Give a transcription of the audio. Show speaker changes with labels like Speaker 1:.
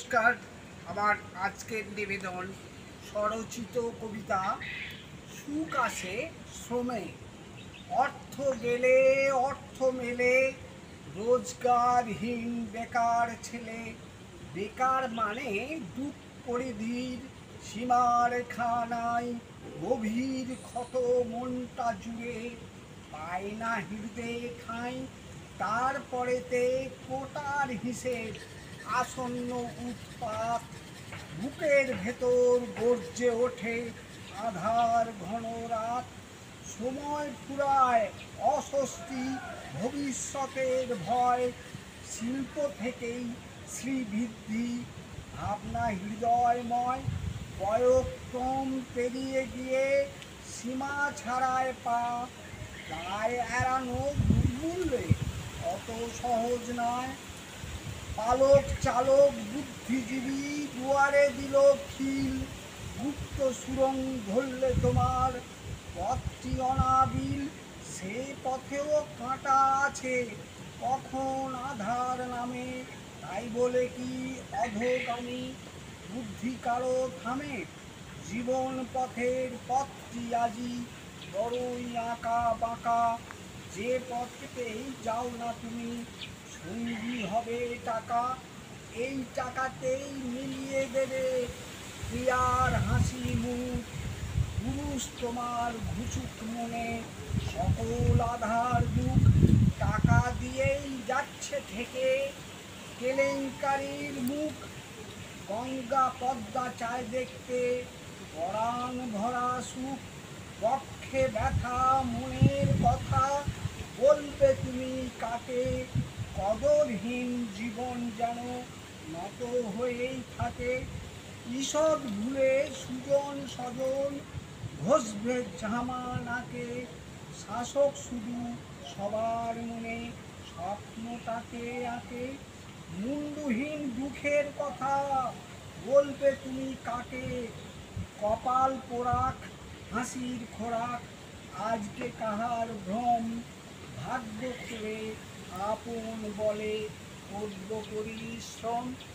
Speaker 1: নমস্কার। আমার আজকের নিবেদন স্বরচিত কবিতা সুখ আসে শ্রমে। অর্থ গেলে অর্থ মেলে, রোজগারহীন বেকার ছেলে। বেকার মানে দুঃখ পরিধির সীমারেখা নাই, গভীর ক্ষত মনটা জুড়ে পায় না হৃদয়ে ঠাঁই। তারপরেতে কোটার হিসেব, আসন্ন উৎপাত, বুকের ভেতর গর্জে ওঠে আধার ঘন রাত। সময় ফুরায় অস্বস্তি, ভবিষ্যতের ভয়, শিল্প থেকেই শ্রীবৃদ্ধি, ভাবনা হৃদয়ময়। বয়ক্রম পেরিয়ে গিয়ে সীমা ছাড়ায় পা, দায় এড়ানো দুর্মূল্যে অত সহজ নয়। পালক চালক বুদ্ধিজীবী দুয়ারে দিল খিল, গুপ্ত সুরং ধরলে তোমার পথটি অনাবিল। সে পথেও কাঁটা আছে, কখন আধার নামে, তাই বলে কি অধোগামী বুদ্ধি কারো থামে? জীবন পথের পথটি আজি বড়ই আঁকা বাঁকা, যে পথেতেই যাও না তুমি সঙ্গী হবে টাকা। এই টাকাতেই মিলিয়ে দেবে প্রিয়ার হাসি মুখ, পুরুষ তোমার ঘুচুক মনে সকল আধার দুঃখ। টাকা দিয়েই যাচ্ছে থেকে কেলেঙ্কারির মুখ, গঙ্গা পদ্মা চায় দেখতে পরাণ ভরা সুখ। বক্ষে ব্যথা মনের কথা বলবে তুমি কাকে? কদরহীন জীবন যেন নত হয়েই থাকে। ঈষৎ ভুলে সুজন স্বজন ঘষবে জামা নাকে, শাসক শুধু সবার মনে স্বপ্নটাকে আঁকে। মুন্ডহীন দুঃখের কথা বলবে তুমি কাকে? কপাল পোড়াক হাসির খোরাক আজকে কাহার ভ্রম, ভাগ্য খুলে আপন বলে করব পরিশ্রম।